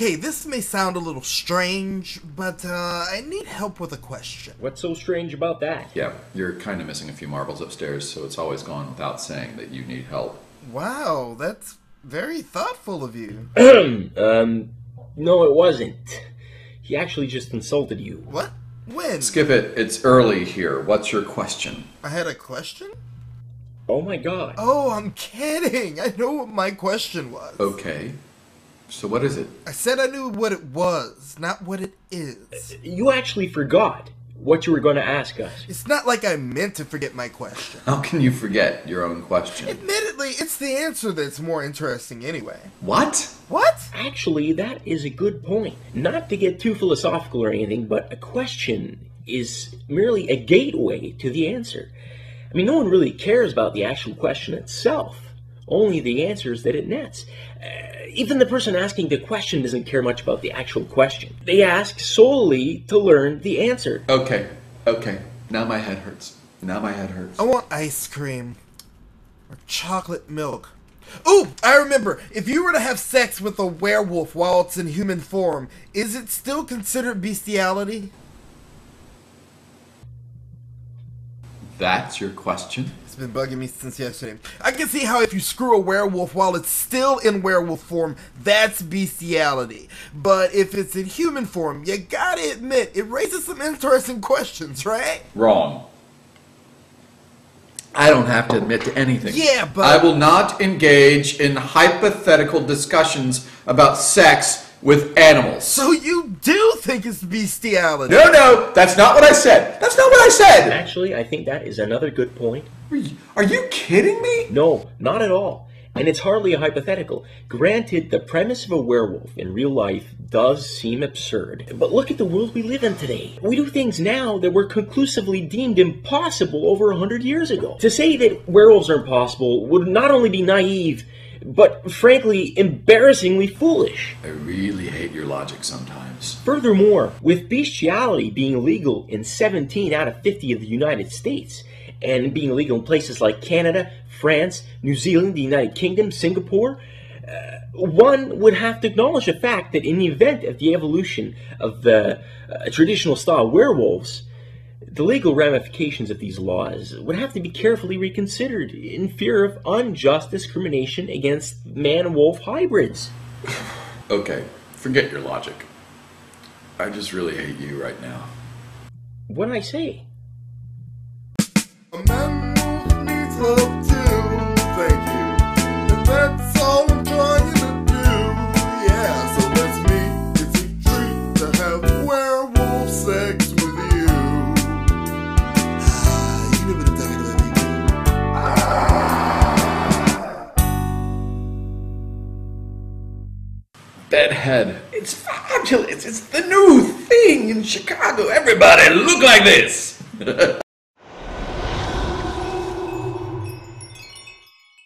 Okay, this may sound a little strange, but I need help with a question. What's so strange about that? Yeah, you're kind of missing a few marbles upstairs, so it's always gone without saying that you need help. Wow, that's very thoughtful of you. No, it wasn't. He actually just insulted you. What? When? Skip it. It's early here. What's your question? I had a question? Oh my god. Oh, I'm kidding. I know what my question was. Okay. So what is it? I said I knew what it was, not what it is. You actually forgot what you were going to ask us. It's not like I meant to forget my question. How can you forget your own question? Admittedly, it's the answer that's more interesting anyway. What? What? Actually, that is a good point. Not to get too philosophical or anything, but a question is merely a gateway to the answer. I mean, no one really cares about the actual question itself, only the answers that it nets. Even the person asking the question doesn't care much about the actual question. They ask solely to learn the answer. Okay. Now my head hurts. I want ice cream. Or chocolate milk. Ooh, I remember. If you were to have sex with a werewolf while it's in human form, is it still considered bestiality? That's your question? It's been bugging me since yesterday. I can see how if you screw a werewolf while it's still in werewolf form, that's bestiality. But if it's in human form, you gotta admit, it raises some interesting questions, right? Wrong. I don't have to admit to anything. Yeah, but... I will not engage in hypothetical discussions about sex with animals. So you do think it's bestiality? No, that's not what I said. That's not what I said. Actually, I think that is another good point. Are you kidding me? No, not at all. And it's hardly a hypothetical. Granted, the premise of a werewolf in real life does seem absurd. But look at the world we live in today. We do things now that were conclusively deemed impossible over 100 years ago. To say that werewolves are impossible would not only be naive, but frankly, embarrassingly foolish. I really hate your logic sometimes. Furthermore, with bestiality being legal in 17 out of 50 of the United States, and being illegal in places like Canada, France, New Zealand, the United Kingdom, Singapore, one would have to acknowledge the fact that in the event of the evolution of the traditional style werewolves, the legal ramifications of these laws would have to be carefully reconsidered in fear of unjust discrimination against man-wolf hybrids. Okay, forget your logic. I just really hate you right now. What did I say? A man needs love too, thank you. And that's all I'm trying to do. Yeah, so let's meet. It's a treat to have werewolf sex with you. You remember the time that Bedhead. It's fabulous. It's the new thing in Chicago. Everybody look like this.